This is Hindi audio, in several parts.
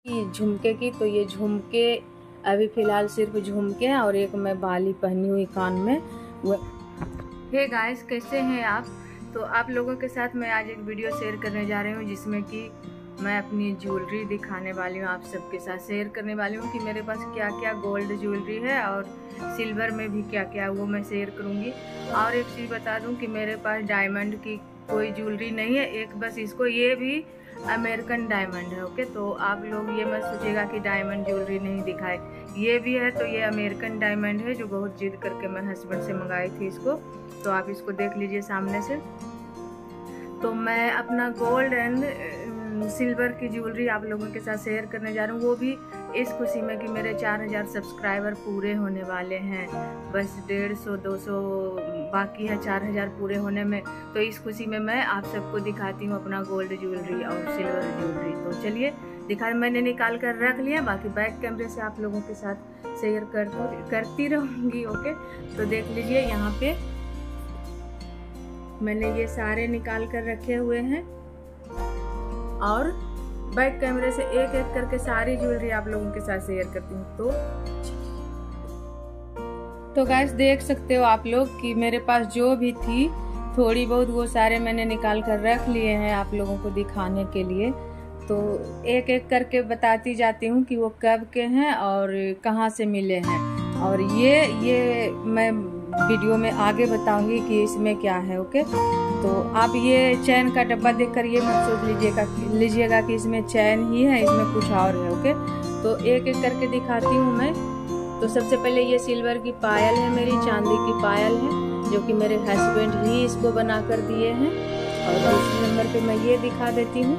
झुमके की, तो ये झुमके अभी फ़िलहाल सिर्फ झुमके हैं और एक मैं बाली पहनी हुई कान में। हे गाइस, कैसे हैं आप? तो आप लोगों के साथ मैं आज एक वीडियो शेयर करने जा रही हूँ जिसमें कि मैं अपनी ज्वेलरी दिखाने वाली हूँ, आप सबके साथ शेयर करने वाली हूँ कि मेरे पास क्या क्या गोल्ड ज्वेलरी है और सिल्वर में भी क्या क्या वो मैं शेयर करूँगी। और एक चीज़ बता दूँ कि मेरे पास डायमंड की कोई ज्वेलरी नहीं है, एक बस इसको, ये भी अमेरिकन डायमंड है। ओके, तो आप लोग ये मत सोचिएगा कि डायमंड ज्वेलरी नहीं दिखाए, ये भी है। तो ये अमेरिकन डायमंड है जो बहुत जिद करके मैं हस्बैंड से मंगाई थी इसको, तो आप इसको देख लीजिए सामने से। तो मैं अपना गोल्ड एंड सिल्वर की ज्वेलरी आप लोगों के साथ शेयर करने जा रही हूँ, वो भी इस खुशी में कि मेरे 4000 सब्सक्राइबर पूरे होने वाले हैं। बस 150-200 बाकी है 4000 पूरे होने में। तो इस खुशी में मैं आप सबको दिखाती हूँ अपना गोल्ड ज्वेलरी और सिल्वर ज्वेलरी। तो चलिए दिखा, मैंने निकाल कर रख लिया, बाकी बैक कैमरे से आप लोगों के साथ शेयर करती रहूँगी। ओके, तो देख लीजिए यहाँ पे मैंने ये सारे निकाल कर रखे हुए हैं और बैक कैमरे से एक एक करके सारी ज्वेलरी आप लोगों के साथ शेयर करती हूँ। तो गाइस देख सकते हो आप लोग कि मेरे पास जो भी थी थोड़ी बहुत वो सारे मैंने निकाल कर रख लिए हैं आप लोगों को दिखाने के लिए। तो एक एक करके बताती जाती हूँ कि वो कब के हैं और कहाँ से मिले हैं, और ये मैं वीडियो में आगे बताऊंगी कि इसमें क्या है। ओके, तो आप ये चैन का डब्बा देखकर ये मत सोच लीजिएगा कि इसमें चैन ही है, इसमें कुछ और है। ओके, तो एक एक करके दिखाती हूँ मैं। तो सबसे पहले ये सिल्वर की पायल है, मेरी चांदी की पायल है जो कि मेरे हस्बैंड ही इसको बना कर दिए हैं। और दूसरे नंबर पे मैं ये दिखा देती हूँ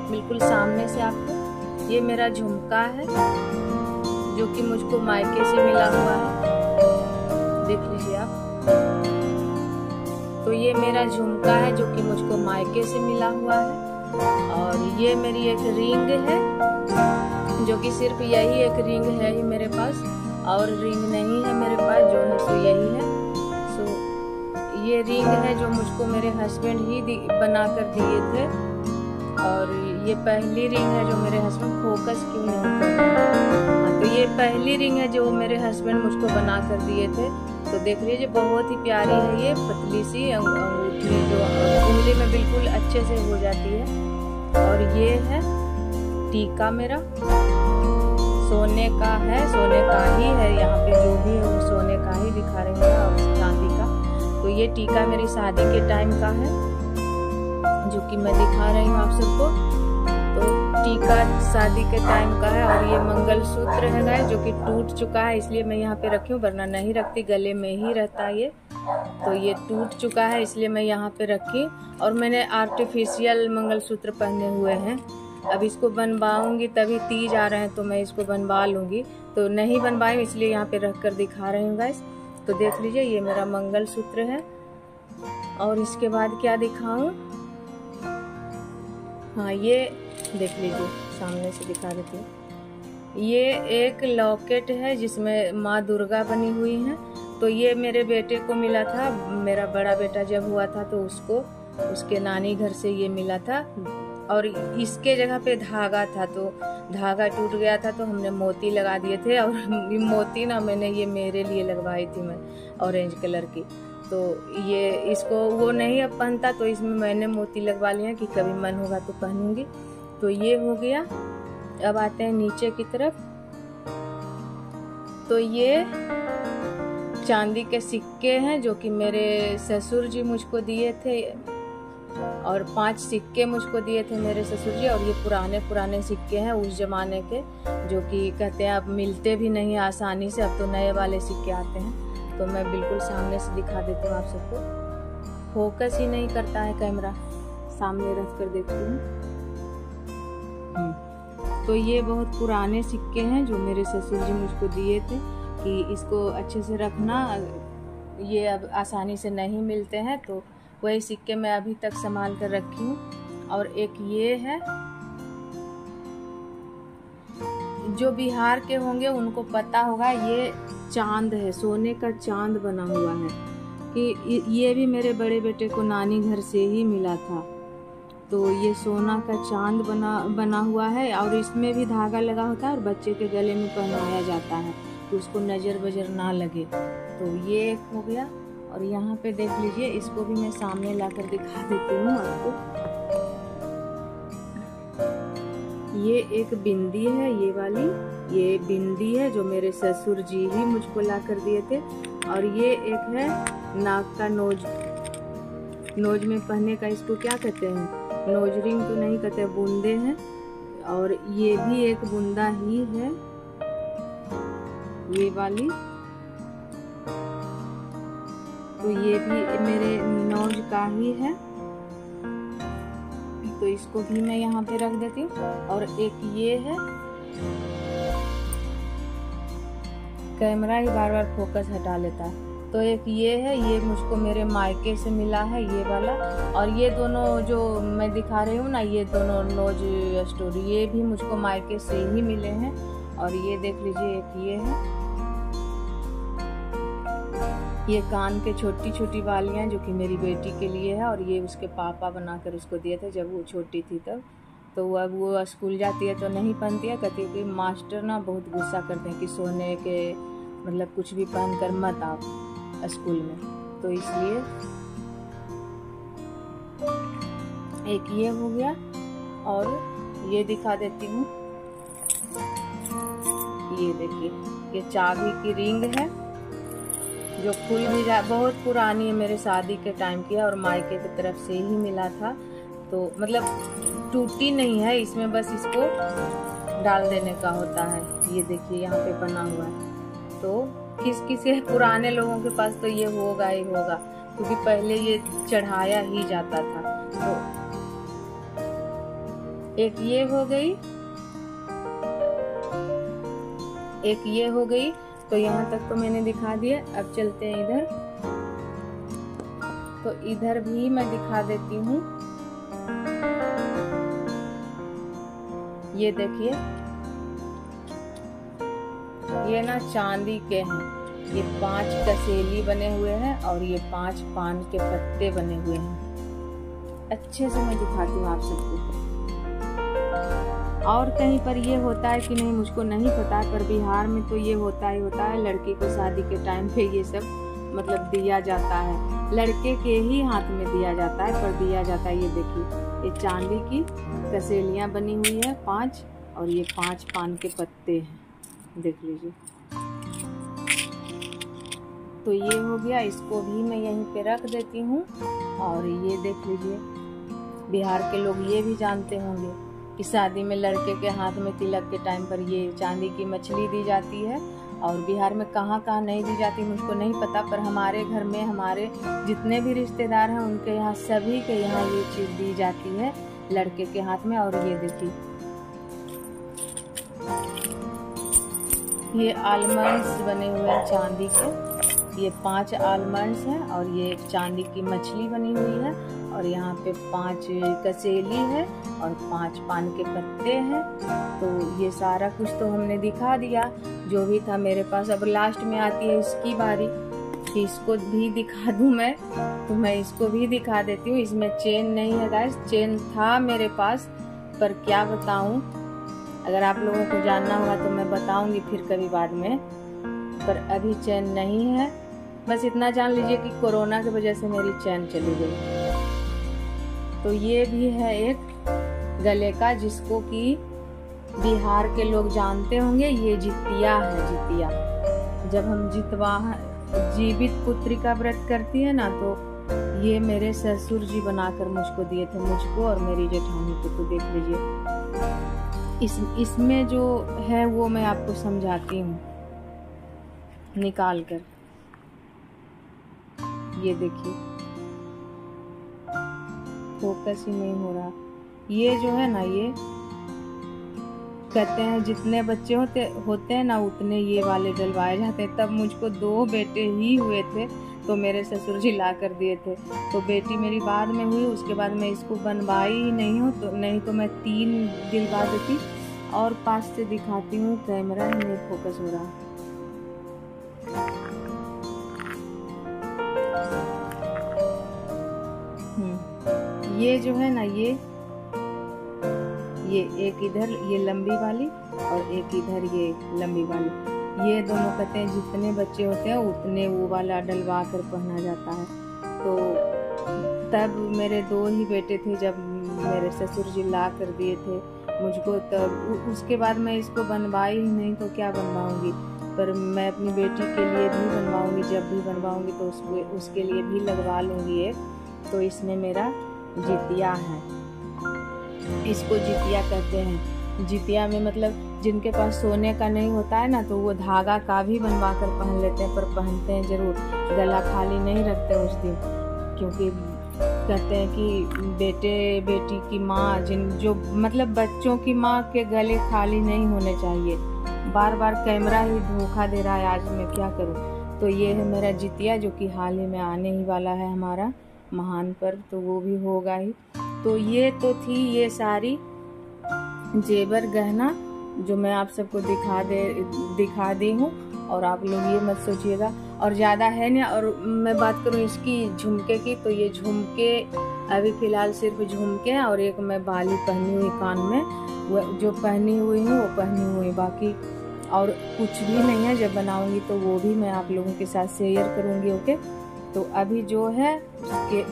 बिल्कुल सामने से आपको, ये मेरा झुमका है जो कि मुझको मायके से मिला हुआ है, देख लीजिए आप। तो ये मेरा झुमका है जो कि मुझको मायके से मिला हुआ है। और ये मेरी एक रिंग है जो कि सिर्फ यही एक रिंग है ही मेरे पास, और रिंग नहीं है मेरे पास, जो है सो यही है। सो ये रिंग है जो मुझको मेरे हस्बैंड ही बना कर दिए थे। और ये पहली रिंग है जो मेरे हस्बैंड, फोकस क्यों नहीं कर रहा है, तो ये पहली रिंग है जो मेरे हस्बैंड मुझको बना कर दिए थे। तो देख लीजिए बहुत ही प्यारी है, ये पतली सी अंगूठी जो उंगली में बिल्कुल अच्छे से हो जाती है। और ये है टीका मेरा, सोने का है, सोने का ही है, यहाँ पे जो भी है वो सोने का ही दिखा रही है और चांदी का। तो ये टीका मेरी शादी के टाइम का है जो कि मैं दिखा रही हूँ आप सबको। तो टीका शादी के टाइम का है। और ये मंगलसूत्र है गाइस जो कि टूट चुका है, इसलिए मैं यहाँ पे रखी हूँ, वरना नहीं रखती, गले में ही रहता है ये। तो ये टूट चुका है इसलिए मैं यहाँ पे रखी। और मैंने आर्टिफिशियल मंगलसूत्र पहने हुए हैं, अब इसको बनवाऊंगी, तभी तीज आ रहे हैं तो मैं इसको बनवा लूंगी, तो नहीं बनवाई इसलिए यहाँ पे रख कर दिखा रही हूँ गाइस। तो देख लीजिए ये मेरा मंगलसूत्र है। और इसके बाद क्या दिखाऊं, हाँ ये देख लीजिए सामने से दिखा देती हूँ। ये एक लॉकेट है जिसमें माँ दुर्गा बनी हुई हैं। तो ये मेरे बेटे को मिला था, मेरा बड़ा बेटा जब हुआ था तो उसको उसके नानी घर से ये मिला था। और इसके जगह पे धागा था, तो धागा टूट गया था तो हमने मोती लगा दिए थे। और मोती ना मैंने ये मेरे लिए लगवाई थी मैं, ऑरेंज कलर की। तो ये इसको वो नहीं अब पहनता, तो इसमें मैंने मोती लगवा लिए कि कभी मन होगा तो पहनूंगी। तो ये हो गया। अब आते हैं नीचे की तरफ। तो ये चांदी के सिक्के हैं जो कि मेरे ससुर जी मुझको दिए थे, और 5 सिक्के मुझको दिए थे मेरे ससुर जी। और ये पुराने सिक्के हैं उस जमाने के, जो कि कहते हैं अब मिलते भी नहीं आसानी से, अब तो नए वाले सिक्के आते हैं। तो मैं बिल्कुल सामने से दिखा देती हूँ आप सबको, फोकस ही नहीं करता है कैमरा, सामने रख कर देखती हूँ। तो ये बहुत पुराने सिक्के हैं जो मेरे ससुर जी मुझको दिए थे कि इसको अच्छे से रखना, ये अब आसानी से नहीं मिलते हैं। तो वही सिक्के मैं अभी तक संभाल कर रखी हूँ। और एक ये है, जो बिहार के होंगे उनको पता होगा, ये चांद है, सोने का चांद बना हुआ है, कि ये भी मेरे बड़े बेटे को नानी घर से ही मिला था। तो ये सोना का चांद बना हुआ है और इसमें भी धागा लगा होता है और बच्चे के गले में पहनाया जाता है तो उसको नज़र बजर ना लगे। तो ये एक हो गया। और यहाँ पे देख लीजिए, इसको भी मैं सामने लाकर दिखा देती हूँ आपको। ये एक बिंदी है, ये वाली ये बिंदी है जो मेरे ससुर जी ही मुझको ला कर दिए थे। और ये एक है नाक का नोज में पहनने का, इसको क्या कहते हैं, नोज रिंग तो नहीं कहते, बूंदे हैं। और ये भी एक बूंदा ही है, ये वाली। तो ये भी मेरे नोज का ही है, तो इसको भी मैं यहाँ पे रख देती हूँ। और एक ये है, कैमरा ही बार बार फोकस हटा लेता है। तो एक ये है, ये मुझको मेरे मायके से मिला है, ये वाला। और ये दोनों जो मैं दिखा रही हूँ ना, ये दोनों नोज स्टोरी, ये भी मुझको मायके से ही मिले हैं। और ये देख लीजिए, एक ये है, ये कान के छोटी छोटी बालियाँ जो कि मेरी बेटी के लिए है। और ये उसके पापा बनाकर उसको दिए थे जब वो छोटी थी तब। तो अब वो स्कूल जाती है तो नहीं पहनती है, कहती है कि मास्टर ना बहुत गुस्सा करते हैं कि सोने के मतलब कुछ भी पहनकर मत आप स्कूल में, तो इसलिए एक ये हो गया। और ये दिखा देती हूँ, ये देखिए, ये चाबी की रिंग है जो खुल भी बहुत पुरानी है, मेरे शादी के टाइम की है और मायके की तरफ से ही मिला था। तो मतलब टूटी नहीं है, इसमें बस इसको डाल देने का होता है। ये देखिए यहाँ पे बना हुआ है। तो किसी पुराने लोगों के पास तो ये होगा ही होगा, क्योंकि पहले ये चढ़ाया ही जाता था। तो एक ये हो गई, एक ये हो गई। तो यहाँ तक तो मैंने दिखा दिया। अब चलते हैं इधर। तो इधर भी मैं दिखा देती हूँ। ये देखिए, ये ना चांदी के हैं। ये 5 कसेली बने हुए हैं और ये 5 पान के पत्ते बने हुए हैं। अच्छे से मैं दिखाती हूँ आप सबको। और कहीं पर ये होता है कि नहीं मुझको नहीं पता, पर बिहार में तो ये होता ही होता है। लड़के को शादी के टाइम पे ये सब मतलब दिया जाता है, लड़के के ही हाथ में दिया जाता है, पर दिया जाता है। ये देखिए, ये चांदी की कसेलियां बनी हुई है 5, और ये 5 पान के पत्ते हैं, देख लीजिए। तो ये हो गया, इसको भी मैं यहीं पे रख देती हूँ। और ये देख लीजिए, बिहार के लोग ये भी जानते होंगे कि शादी में लड़के के हाथ में तिलक के टाइम पर ये चांदी की मछली दी जाती है। और बिहार में कहाँ कहाँ नहीं दी जाती मुझको नहीं पता, पर हमारे घर में हमारे जितने भी रिश्तेदार हैं उनके यहाँ सभी के यहाँ ये चीज़ दी जाती है लड़के के हाथ में। और ये देखिए, ये आलमंड्स बने हुए हैं चांदी के। ये 5 आलमंड्स हैं और ये एक चांदी की मछली बनी हुई है। और यहाँ पे 5 कसेली है और 5 पान के पत्ते हैं। तो ये सारा कुछ तो हमने दिखा दिया जो भी था मेरे पास। अब लास्ट में आती है इसकी बारी कि इसको भी दिखा दूं मैं, तो मैं इसको भी दिखा देती हूँ। इसमें चेन नहीं है गाइस, चेन था मेरे पास पर क्या बताऊं, अगर आप लोगों को जानना होगा तो मैं बताऊंगी फिर कभी बाद में, पर अभी चैन नहीं है। बस इतना जान लीजिए कि कोरोना की वजह से मेरी चैन चली गई। तो ये भी है एक गले का, जिसको कि बिहार के लोग जानते होंगे। ये जितिया है, जितिया। जब हम जीवित पुत्री का व्रत करती है ना, तो ये मेरे ससुर जी बनाकर मुझको दिए थे, मुझको और मेरी जेठानी को। तो देख लीजिए, इसमें जो है वो मैं आपको समझाती हूँ निकाल कर। ये देखिए, फोकस ही नहीं हो रहा। ये जो है ना, ये कहते हैं जितने बच्चे होते हैं ना उतने ये वाले डलवाए जाते हैं। तब मुझको 2 बेटे ही हुए थे तो मेरे ससुर जी ला कर दिए थे। तो बेटी मेरी बाद में हुई, उसके बाद मैं इसको बनवाई ही नहीं हूँ, तो नहीं तो मैं 3 दिलवा देती। और पास से दिखाती हूँ, कैमरा ही नहीं फोकस हो रहा। ये जो है ना, ये ये एक इधर ये लंबी वाली और एक इधर ये लंबी वाली। ये दोनों कहते हैं जितने बच्चे होते हैं उतने वो वाला डलवा कर पहना जाता है। तो तब मेरे 2 ही बेटे थे जब मेरे ससुर जी ला कर दिए थे मुझको, तब उसके बाद मैं इसको बनवाई ही नहीं तो क्या बनवाऊंगी। पर मैं अपनी बेटी के लिए भी बनवाऊंगी, जब भी बनवाऊंगी तो उसके लिए भी लगवा लूँगी एक। तो इसमें मेरा जितिया है, इसको जितिया कहते हैं। जितिया में मतलब जिनके पास सोने का नहीं होता है ना तो वो धागा का भी बनवा कर पहन लेते हैं, पर पहनते हैं जरूर, गला खाली नहीं रखते उस दिन, क्योंकि कहते हैं कि बेटे बेटी की माँ जो मतलब बच्चों की माँ के गले खाली नहीं होने चाहिए। बार बार कैमरा ही धोखा दे रहा है, आज मैं क्या करूं। तो ये है मेरा जितिया जो कि हाल ही में आने ही वाला है हमारा महान पर्व, तो वो भी होगा ही। तो ये तो थी ये सारी जेवर गहना जो मैं आप सबको दिखा दी हूँ। और आप लोग ये मत सोचिएगा और ज़्यादा है नहीं। और मैं बात करूँ इसकी झुमके की, तो ये झुमके अभी फ़िलहाल सिर्फ झुमके और एक मैं बाली पहनी हुई कान में, वो जो पहनी हुई हूँ वो पहनी हुई, बाकी और कुछ भी नहीं है। जब बनाऊंगी तो वो भी मैं आप लोगों के साथ शेयर करूंगी। ओके, तो अभी जो है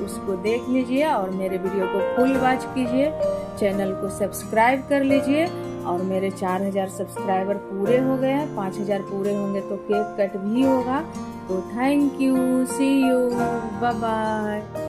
उसको देख लीजिए और मेरे वीडियो को फुल वॉच कीजिए, चैनल को सब्सक्राइब कर लीजिए। और मेरे 4000 सब्सक्राइबर पूरे हो गए हैं, 5000 पूरे होंगे तो केक कट भी होगा। तो thank you, see you, bye bye.